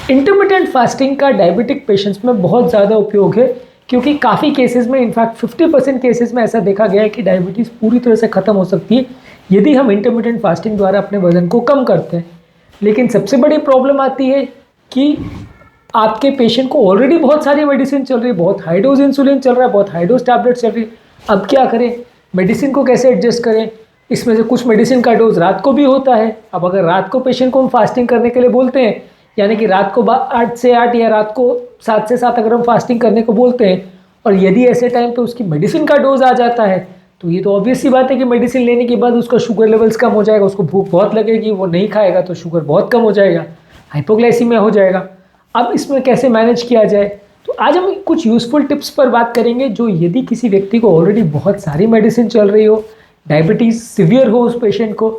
Intermittent fasting का diabetic patients में बहुत ज़्यादा उपयोग है, क्योंकि काफ़ी केसेस में, इनफैक्ट 50% केसेस में ऐसा देखा गया है कि डायबिटीज़ पूरी तरह से ख़त्म हो सकती है यदि हम इंटरमिटेंट फास्टिंग द्वारा अपने वजन को कम करते हैं। लेकिन सबसे बड़ी प्रॉब्लम आती है कि आपके पेशेंट को ऑलरेडी बहुत सारी मेडिसिन चल रही है, बहुत हाई डोज इंसुलिन चल रहा है, बहुत हाई डोज टैबलेट चल रही है। अब क्या करें, मेडिसिन को कैसे एडजस्ट करें? इसमें से कुछ मेडिसिन का डोज रात को भी होता है। अब अगर रात को पेशेंट को हम फास्टिंग करने के लिए बोलते हैं, यानी कि रात को 8 से 8 या रात को 7 से 7 अगर हम फास्टिंग करने को बोलते हैं, और यदि ऐसे टाइम पे उसकी मेडिसिन का डोज आ जाता है, तो ये तो ऑब्वियस सी बात है कि मेडिसिन लेने के बाद उसका शुगर लेवल्स कम हो जाएगा, उसको भूख बहुत लगेगी, वो नहीं खाएगा तो शुगर बहुत कम हो जाएगा, हाइपोग्लाइसीमिया हो जाएगा। अब इसमें कैसे मैनेज किया जाए? तो आज हम कुछ यूज़फुल टिप्स पर बात करेंगे, जो यदि किसी व्यक्ति को ऑलरेडी बहुत सारी मेडिसिन चल रही हो, डायबिटीज़ सिवियर हो उस पेशेंट को,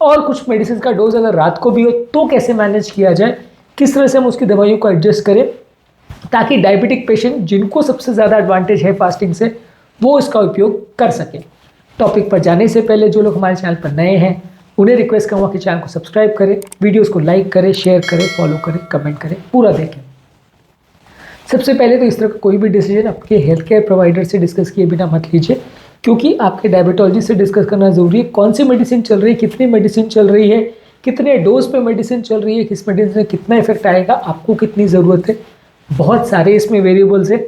और कुछ मेडिसिन का डोज अगर रात को भी हो, तो कैसे मैनेज किया जाए, किस तरह से हम उसकी दवाइयों को एडजस्ट करें, ताकि डायबिटिक पेशेंट जिनको सबसे ज़्यादा एडवांटेज है फास्टिंग से, वो इसका उपयोग कर सकें। टॉपिक पर जाने से पहले जो लोग हमारे चैनल पर नए हैं, उन्हें रिक्वेस्ट करूँगा कि चैनल को सब्सक्राइब करें, वीडियोस को लाइक करें, शेयर करें, फॉलो करें, कमेंट करें, पूरा देखें। सबसे पहले तो इस तरह का कोई भी डिसीजन आपके हेल्थ केयर प्रोवाइडर से डिस्कस किए बिना मत लीजिए, क्योंकि आपके डायबिटोलॉजिस्ट से डिस्कस करना ज़रूरी है। कौन सी मेडिसिन चल रही है, कितनी मेडिसिन चल रही है, कितने डोज पे मेडिसिन चल रही है, किस मेडिसिन में कितना इफेक्ट आएगा, आपको कितनी ज़रूरत है, बहुत सारे इसमें वेरिएबल्स है।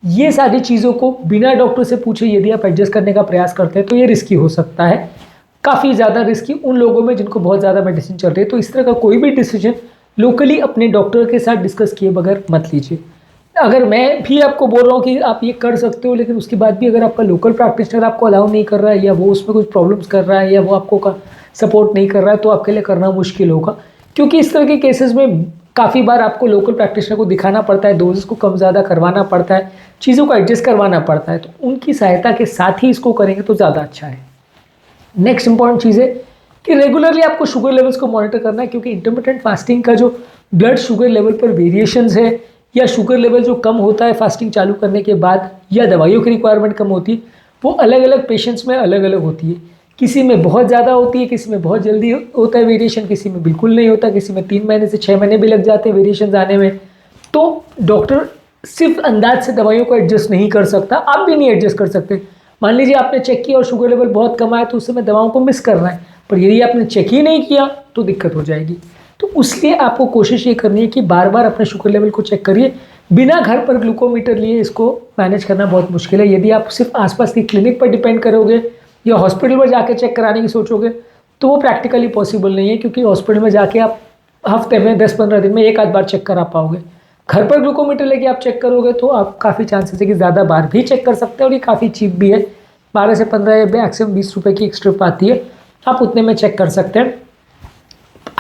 ये सारी चीज़ों को बिना डॉक्टर से पूछे यदि आप एडजस्ट करने का प्रयास करते हैं तो ये रिस्की हो सकता है, काफ़ी ज़्यादा रिस्की उन लोगों में जिनको बहुत ज़्यादा मेडिसिन चल रही है। तो इस तरह का कोई भी डिसीजन लोकली अपने डॉक्टर के साथ डिस्कस किए बगैर मत लीजिए। अगर मैं भी आपको बोल रहा हूँ कि आप ये कर सकते हो, लेकिन उसके बाद भी अगर आपका लोकल प्रैक्टिशनर आपको अलाउ नहीं कर रहा है, या वो उसमें कुछ प्रॉब्लम्स कर रहा है, या वो आपको सपोर्ट नहीं कर रहा है, तो आपके लिए करना मुश्किल होगा। क्योंकि इस तरह के केसेस में काफ़ी बार आपको लोकल प्रैक्टिशनर को दिखाना पड़ता है, डोजेस को कम ज़्यादा करवाना पड़ता है, चीज़ों को एडजस्ट करवाना पड़ता है। तो उनकी सहायता के साथ ही इसको करेंगे तो ज़्यादा अच्छा है। नेक्स्ट इंपॉर्टेंट चीज़ है कि रेगुलरली आपको शुगर लेवल्स को मॉनिटर करना है, क्योंकि इंटरमिटेंट फास्टिंग का जो ब्लड शुगर लेवल पर वेरिएशंस है, या शुगर लेवल जो कम होता है फास्टिंग चालू करने के बाद, या दवाइयों की रिक्वायरमेंट कम होती है, वो अलग अलग पेशेंट्स में अलग अलग होती है। किसी में बहुत ज़्यादा होती है, किसी में बहुत जल्दी होता है वेरिएशन, किसी में बिल्कुल नहीं होता, किसी में 3 महीने से 6 महीने भी लग जाते हैं वेरिएशन आने में। तो डॉक्टर सिर्फ अंदाज से दवाइयों को एडजस्ट नहीं कर सकता, आप भी नहीं एडजस्ट कर सकते। मान लीजिए आपने चेक किया और शुगर लेवल बहुत कम आया, तो उस समय दवाओं को मिस करना है, पर यदि आपने चेक ही नहीं किया तो दिक्कत हो जाएगी। तो उसलिए आपको कोशिश ये करनी है कि बार बार अपने शुगर लेवल को चेक करिए। बिना घर पर ग्लूकोमीटर लिए इसको मैनेज करना बहुत मुश्किल है। यदि आप सिर्फ आसपास की क्लिनिक पर डिपेंड करोगे या हॉस्पिटल में जाके चेक कराने की सोचोगे, तो वो प्रैक्टिकली पॉसिबल नहीं है, क्योंकि हॉस्पिटल में जाके आप हफ्ते में 10-15 दिन में एक आध बार चेक करा पाओगे। घर पर ग्लूकोमीटर लेके आप चेक करोगे तो आप काफ़ी चांसेस है कि ज़्यादा बार भी चेक कर सकते हैं, और ये काफ़ी चीप भी है। 12 से 15 या मैक्सिमम 20 रुपये की एक स्ट्रिप आती है, आप उतने में चेक कर सकते हैं।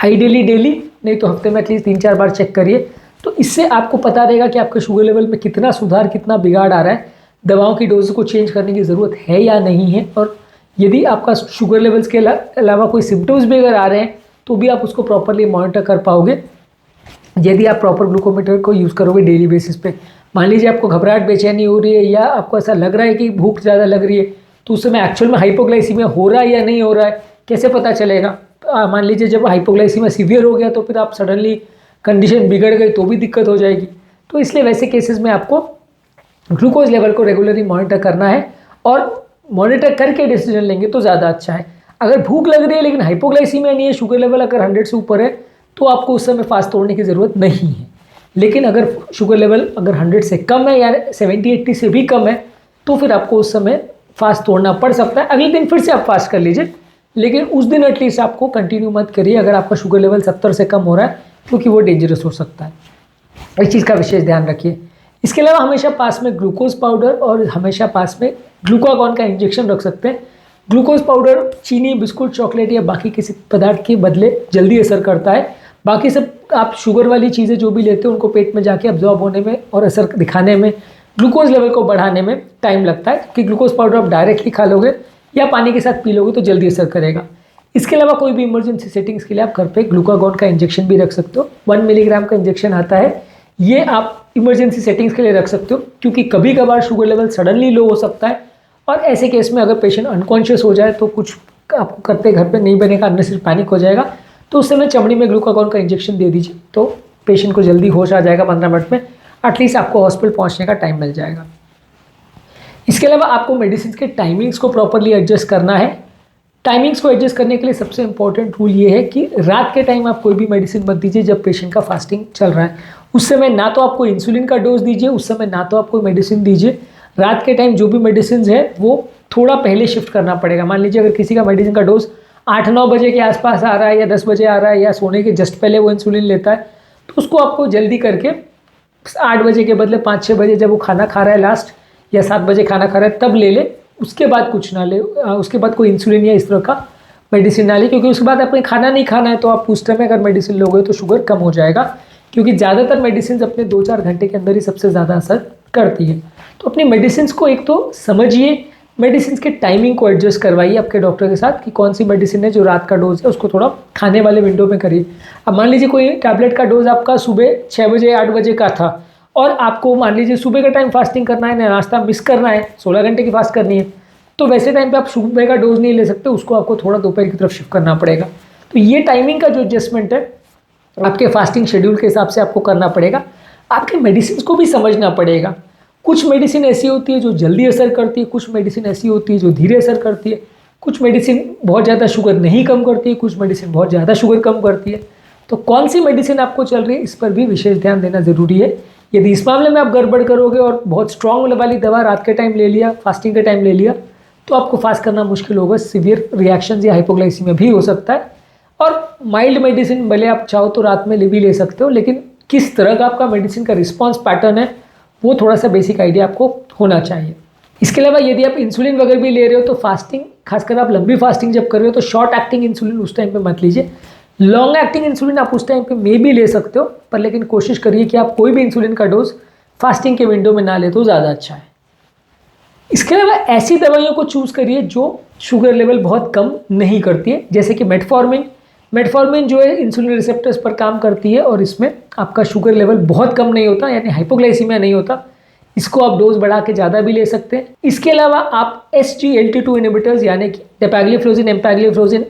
आइडियली डेली, नहीं तो हफ्ते में एटलीस्ट 3-4 बार चेक करिए। तो इससे आपको पता रहेगा कि आपके शुगर लेवल में कितना सुधार, कितना बिगाड़ आ रहा है, दवाओं की डोज को चेंज करने की ज़रूरत है या नहीं है, और यदि आपका शुगर लेवल्स के अलावा कोई सिम्टम्स भी अगर आ रहे हैं तो भी आप उसको प्रॉपरली मॉनिटर कर पाओगे यदि आप प्रॉपर ग्लूकोमीटर को यूज़ करोगे डेली बेसिस पे। मान लीजिए आपको घबराहट, बेचैनी हो रही है, या आपको ऐसा लग रहा है कि भूख ज़्यादा लग रही है, तो उस समय एक्चुअल में हाइपोग्लाइसीमिया हो रहा है या नहीं हो रहा है, कैसे पता चलेगा? मान लीजिए जब हाइपोग्लाइसीमिया सीवियर हो गया तो फिर आप सडनली कंडीशन बिगड़ गई तो भी दिक्कत हो जाएगी। तो इसलिए वैसे केसेस में आपको ग्लूकोज लेवल को रेगुलरली मॉनिटर करना है, और मॉनिटर करके डिसीजन लेंगे तो ज़्यादा अच्छा है। अगर भूख लग रही है लेकिन हाइपोग्लाइसीमिया नहीं है, शुगर लेवल अगर 100 से ऊपर है, तो आपको उस समय फास्ट तोड़ने की ज़रूरत नहीं है। लेकिन अगर शुगर लेवल अगर 100 से कम है या 70-80 से भी कम है, तो फिर आपको उस समय फास्ट तोड़ना पड़ सकता है। अगले दिन फिर से आप फास्ट कर लीजिए, लेकिन उस दिन एटलीस्ट आपको कंटिन्यू मत करिए अगर आपका शुगर लेवल 70 से कम हो रहा है, क्योंकि वो डेंजरस हो सकता है। इस चीज़ का विशेष ध्यान रखिए। इसके अलावा हमेशा पास में ग्लूकोज पाउडर और हमेशा पास में ग्लूकागॉन का इंजेक्शन रख सकते हैं। ग्लूकोज पाउडर चीनी, बिस्कुट, चॉकलेट या बाकी किसी पदार्थ के बदले जल्दी असर करता है। बाकी सब आप शुगर वाली चीज़ें जो भी लेते हो उनको पेट में जाके अब्जॉर्ब होने में और असर दिखाने में, ग्लूकोज लेवल को बढ़ाने में टाइम लगता है, क्योंकि ग्लूकोज पाउडर आप डायरेक्टली खा लोगे या पानी के साथ पी लोगे तो जल्दी असर करेगा। इसके अलावा कोई भी इमरजेंसी सेटिंग्स के लिए आप घर पे ग्लूकागॉन का इंजेक्शन भी रख सकते हो। 1 मिलीग्राम का इंजेक्शन आता है, ये आप इमरजेंसी सेटिंग्स के लिए रख सकते हो, क्योंकि कभी कभार शुगर लेवल सडनली लो हो सकता है, और ऐसे केस में अगर पेशेंट अनकॉन्शियस हो जाए तो कुछ आपको करते घर पे नहीं बनेगा, अननेसेसरी पैनिक हो जाएगा, तो उस समय चमड़ी में ग्लूकागॉन का इंजेक्शन दे दीजिए तो पेशेंट को जल्दी होश आ जाएगा 15 मिनट में, एटलीस्ट आपको हॉस्पिटल पहुंचने का टाइम मिल जाएगा। इसके अलावा आपको मेडिसिन के टाइमिंग्स को प्रॉपरली एडजस्ट करना है। टाइमिंग्स को एडजस्ट करने के लिए सबसे इंपॉर्टेंट रूल ये है कि रात के टाइम आप कोई भी मेडिसिन मत दीजिए जब पेशेंट का फास्टिंग चल रहा है। उस समय ना तो आपको इंसुलिन का डोज दीजिए, उस समय ना तो आप कोई मेडिसिन दीजिए। रात के टाइम जो भी मेडिसिन है वो थोड़ा पहले शिफ्ट करना पड़ेगा। मान लीजिए अगर किसी का मेडिसिन का डोज 8-9 बजे के आसपास आ रहा है या 10 बजे आ रहा है या सोने के जस्ट पहले वो इंसुलिन लेता है, तो उसको आपको जल्दी करके 8 बजे के बदले 5-6 बजे जब वो खाना खा रहा है लास्ट, या 7 बजे खाना खा रहा है तब ले ले, उसके बाद कुछ ना ले, उसके बाद कोई इंसुलिन या इस तरह का मेडिसिन ना ले, क्योंकि उसके बाद आपने खाना नहीं खाना है तो आप उस टाइम में अगर मेडिसिन लोगे तो शुगर कम हो जाएगा, क्योंकि ज़्यादातर मेडिसिन अपने 2-4 घंटे के अंदर ही सबसे ज़्यादा असर करती है। तो अपनी मेडिसिन को एक तो समझिए, मेडिसिन के टाइमिंग को एडजस्ट करवाइए आपके डॉक्टर के साथ कि कौन सी मेडिसिन है जो रात का डोज है उसको थोड़ा खाने वाले विंडो में करिए। अब मान लीजिए कोई टैबलेट का डोज आपका सुबह 6 बजे 8 बजे का था और आपको मान लीजिए सुबह का टाइम फास्टिंग करना है, नाश्ता मिस करना है, 16 घंटे की फास्ट करनी है, तो वैसे टाइम पे आप सुबह का डोज नहीं ले सकते, उसको आपको थोड़ा दोपहर की तरफ शिफ्ट करना पड़ेगा। तो ये टाइमिंग का जो एडजस्टमेंट है आपके फास्टिंग शेड्यूल के हिसाब से आपको करना पड़ेगा। आपके मेडिसिन को भी समझना पड़ेगा। कुछ मेडिसिन ऐसी होती है जो जल्दी असर करती है, कुछ मेडिसिन ऐसी होती है जो धीरे असर करती है, कुछ मेडिसिन बहुत ज़्यादा शुगर नहीं कम करती है, कुछ मेडिसिन बहुत ज़्यादा शुगर कम करती है। तो कौन सी मेडिसिन आपको चल रही है इस पर भी विशेष ध्यान देना ज़रूरी है। यदि इस मामले में आप गड़बड़ करोगे और बहुत स्ट्रॉन्ग वाली दवा रात के टाइम ले लिया, फास्टिंग के टाइम ले लिया, तो आपको फास्ट करना मुश्किल होगा, सीवियर रिएक्शन या हाइपोग्लाइसीमिया भी हो सकता है। और माइल्ड मेडिसिन भले आप चाहो तो रात में भी ले सकते हो, लेकिन किस तरह का आपका मेडिसिन का रिस्पॉन्स पैटर्न है वो थोड़ा सा बेसिक आइडिया आपको होना चाहिए। इसके अलावा यदि आप इंसुलिन वगैरह भी ले रहे हो तो फास्टिंग, खासकर आप लंबी फास्टिंग जब कर रहे हो तो शॉर्ट एक्टिंग इंसुलिन उस टाइम पे मत लीजिए। लॉन्ग एक्टिंग इंसुलिन आप उस टाइम पे मे भी ले सकते हो, पर लेकिन कोशिश करिए कि आप कोई भी इंसुलिन का डोज फास्टिंग के विंडो में ना ले तो ज़्यादा अच्छा है। इसके अलावा ऐसी दवाइयों को चूज़ करिए जो शुगर लेवल बहुत कम नहीं करती है, जैसे कि मेटफॉर्मिन। मेटफॉर्मिन जो है इंसुलिन रिसेप्टर्स पर काम करती है और इसमें आपका शुगर लेवल बहुत कम नहीं होता, यानी हाइपोग्लाइसीमिया नहीं होता। इसको आप डोज बढ़ा के ज़्यादा भी ले सकते हैं। इसके अलावा आप SGLT2 इनहिबिटर्स यानी कि डेपाग्लिफ्लोजिन, एम्पैग्लिफ्लोजिन,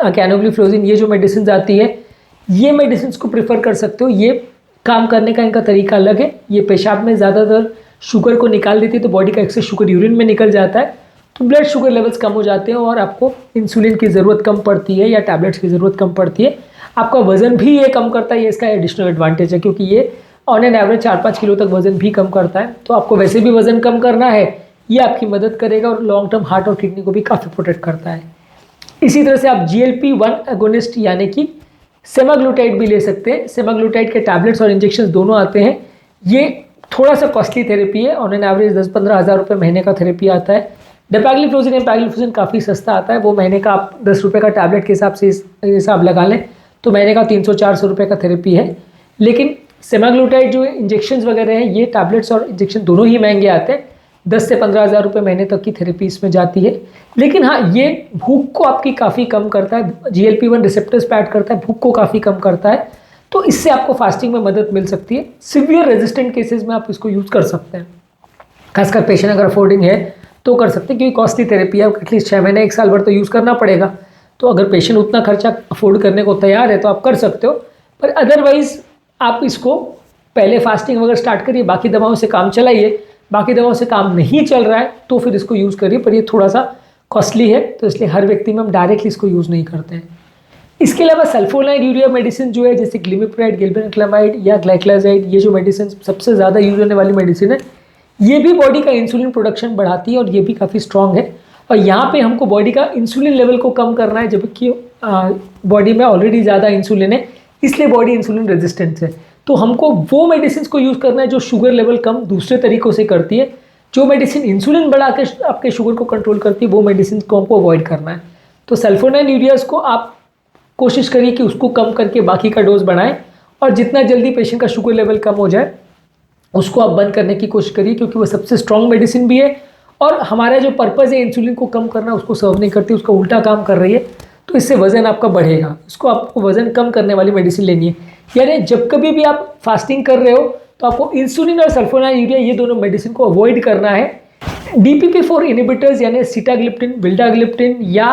कैनोग्लिफ्लोजिन, ये जो मेडिसिन आती है ये मेडिसिन को प्रेफर कर सकते हो। ये काम करने का इनका तरीका अलग है। ये पेशाब में ज़्यादातर शुगर को निकाल देती है, तो बॉडी का एक्सेस शुगर यूरिन में निकल जाता है, तो ब्लड शुगर लेवल्स कम हो जाते हैं और आपको इंसुलिन की ज़रूरत कम पड़ती है या टैबलेट्स की ज़रूरत कम पड़ती है। आपका वज़न भी ये कम करता है, ये इसका एडिशनल एडवांटेज है, क्योंकि ये ऑन एन एवरेज 4-5 किलो तक वज़न भी कम करता है। तो आपको वैसे भी वज़न कम करना है, ये आपकी मदद करेगा और लॉन्ग टर्म हार्ट और किडनी को भी काफ़ी प्रोटेक्ट करता है। इसी तरह से आप GLP-1 एगोनिस्ट यानी कि सेमाग्लूटाइड भी ले सकते हैं। सेमाग्लूटाइड के टैबलेट्स और इंजेक्शन दोनों आते हैं। ये थोड़ा सा कॉस्टली थेरेपी है, ऑन एन एवरेज 10-15 हज़ार रुपये महीने का थेरेपी आता है। डेपाग्लिफ्लोजिन, एम्पैग्लिफ्लोजिन काफ़ी सस्ता आता है, वो महीने का आप 10 रुपये का टैबलेट के हिसाब से हिसाब लगा लें तो महीने का 300-400 रुपये का थेरेपी है। लेकिन सेमाग्लूटाइड जो इंजेक्शन वगैरह हैं, ये टैबलेट्स और इंजेक्शन दोनों ही महंगे आते हैं। 10 से 15 हज़ार रुपये महीने तक की थेरेपी इसमें जाती है। लेकिन हाँ, ये भूख को आपकी काफ़ी कम करता है। GLP-1 रिसेप्टर्स पे ऐड करता है, भूख को काफ़ी कम करता है, तो इससे आपको फास्टिंग में मदद मिल सकती है। सिवियर रेजिस्टेंट केसेस में आप इसको यूज़ कर सकते हैं, खासकर पेशेंट अगर अफोर्डिंग है तो कर सकते हैं, क्योंकि कॉस्टली थेरेपी है, एटलीस्ट 6 महीने 1 साल भर तो यूज़ करना पड़ेगा। तो अगर पेशेंट उतना खर्चा अफोर्ड करने को तैयार है तो आप कर सकते हो, पर अदरवाइज़ आप इसको पहले फास्टिंग वगैरह स्टार्ट करिए, बाकी दवाओं से काम चलाइए। बाकी दवाओं से काम नहीं चल रहा है तो फिर इसको यूज़ करिए, पर ये थोड़ा सा कॉस्टली है, तो इसलिए हर व्यक्ति में हम डायरेक्टली इसको यूज़ नहीं करते हैं। इसके अलावा सल्फोनाइड यूरिया मेडिसिन जो है, जैसे ग्लिमिप्राइड, गिल्बेनक्लामाइड या ग्लाइक्लाजाइड, ये जो मेडिसिन सबसे ज़्यादा यूज होने वाली मेडिसिन है, ये भी बॉडी का इंसुलिन प्रोडक्शन बढ़ाती है और ये भी काफ़ी स्ट्रॉन्ग है। और यहाँ पे हमको बॉडी का इंसुलिन लेवल को कम करना है, जबकि बॉडी में ऑलरेडी ज़्यादा इंसुलिन है, इसलिए बॉडी इंसुलिन रेजिस्टेंट है। तो हमको वो मेडिसिन को यूज़ करना है जो शुगर लेवल कम दूसरे तरीक़ों से करती है। जो मेडिसिन इंसुलिन बढ़ा के आपके शुगर को कंट्रोल करती है, वो मेडिसिन को हमको अवॉइड करना है। तो सल्फोनाइड यूरियाज को आप कोशिश करिए कि उसको कम करके बाकी का डोज बढ़ाएं, और जितना जल्दी पेशेंट का शुगर लेवल कम हो जाए उसको आप बंद करने की कोशिश करिए, क्योंकि वो सबसे स्ट्रॉन्ग मेडिसिन भी है और हमारा जो पर्पज़ है इंसुलिन को कम करना उसको सर्व नहीं करती, उसका उल्टा काम कर रही है। तो इससे वज़न आपका बढ़ेगा, इसको आपको वज़न कम करने वाली मेडिसिन लेनी है। यानी जब कभी भी आप फास्टिंग कर रहे हो तो आपको इंसुलिन और सल्फोनाइड यूरिया ये दोनों मेडिसिन को अवॉइड करना है। DPP-4 इनहिबिटर्स यानी सिटाग्लिप्टिन, विल्डाग्लिप्टिन या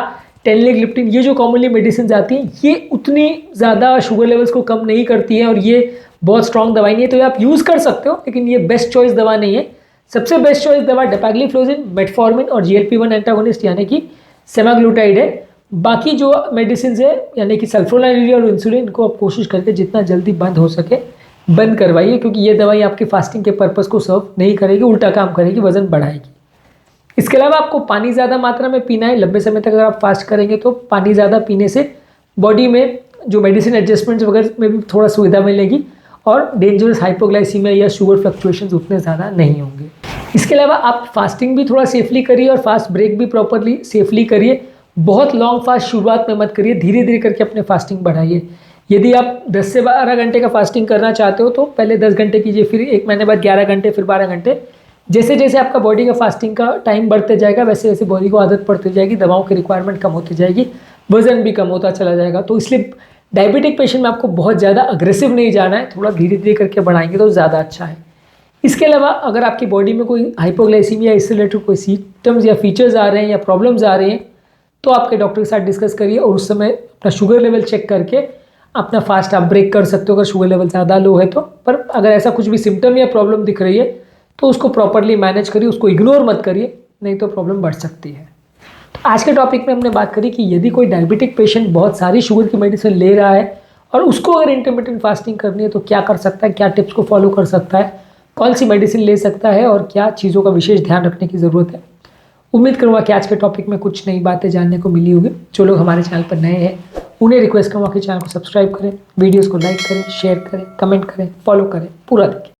टेनलिग्लिप्टिन, ये जो कॉमनली मेडिसिन आती हैं ये उतनी ज़्यादा शुगर लेवल्स को कम नहीं करती हैं और ये बहुत स्ट्रॉन्ग दवाई नहीं है, तो ये आप यूज़ कर सकते हो, लेकिन ये बेस्ट चॉइस दवा नहीं है। सबसे बेस्ट चॉइस दवा डेपाग्लिफ्लोजिन, मेटफॉर्मिन और GLP-1 एंटागोनिस्ट यानी कि सेमाग्लूटाइड है। बाकी जो मेडिसिन है यानी कि सल्फोनाइलिन और इंसुलिन, इनको आप कोशिश करके जितना जल्दी बंद हो सके बंद करवाइए, क्योंकि ये दवाई आपकी फास्टिंग के पर्पज़ को सर्व नहीं करेगी, उल्टा काम करेगी, वजन बढ़ाएगी। इसके अलावा आपको पानी ज़्यादा मात्रा में पीना है। लंबे समय तक अगर आप फास्ट करेंगे तो पानी ज़्यादा पीने से बॉडी में जो मेडिसिन एडजस्टमेंट्स वगैरह में भी थोड़ा सुविधा मिलेगी और डेंजरस हाइपोग्लाइसीमिया या शुगर फ्लक्चुएशंस उतने ज़्यादा नहीं होंगे। इसके अलावा आप फास्टिंग भी थोड़ा सेफली करिए और फास्ट ब्रेक भी प्रॉपरली सेफली करिए। बहुत लॉन्ग फास्ट शुरुआत में मत करिए, धीरे धीरे करके अपने फास्टिंग बढ़ाइए। यदि आप 10 से 12 घंटे का फास्टिंग करना चाहते हो तो पहले 10 घंटे कीजिए, फिर 1 महीने बाद 11 घंटे, फिर 12 घंटे। जैसे जैसे आपका बॉडी का फास्टिंग का टाइम बढ़ते जाएगा वैसे वैसे बॉडी को आदत पड़ती जाएगी, दवाओं की रिक्वायरमेंट कम होती जाएगी, वजन भी कम होता चला जाएगा। तो इसलिए डायबिटिक पेशेंट में आपको बहुत ज़्यादा अग्रेसिव नहीं जाना है, थोड़ा धीरे धीरे करके बढ़ाएंगे तो ज़्यादा अच्छा है। इसके अलावा अगर आपकी बॉडी में कोई हाइपोग्लाइसीमिया इससे रिलेटेड कोई सिम्टम्स या फीचर्स आ रहे हैं या प्रॉब्लम्स आ रही हैं तो आपके डॉक्टर के साथ डिस्कस करिए और उस समय अपना शुगर लेवल चेक करके अपना फास्ट आप ब्रेक कर सकते हो अगर शुगर लेवल ज़्यादा लो है तो। पर अगर ऐसा कुछ भी सिम्टम या प्रॉब्लम दिख रही है तो उसको प्रॉपरली मैनेज करिए, उसको इग्नोर मत करिए, नहीं तो प्रॉब्लम बढ़ सकती है। तो आज के टॉपिक में हमने बात करी कि यदि कोई डायबिटिक पेशेंट बहुत सारी शुगर की मेडिसिन ले रहा है और उसको अगर इंटरमिटेंट फास्टिंग करनी है तो क्या कर सकता है, क्या टिप्स को फॉलो कर सकता है, कौन सी मेडिसिन ले सकता है और क्या चीज़ों का विशेष ध्यान रखने की ज़रूरत है। उम्मीद करूँगा कि आज के टॉपिक में कुछ नई बातें जानने को मिली होगी। जो लोग हमारे चैनल पर नए हैं उन्हें रिक्वेस्ट करूँगा कि चैनल को सब्सक्राइब करें, वीडियोज़ को लाइक करें, शेयर करें, कमेंट करें, फॉलो करें, पूरा देखें।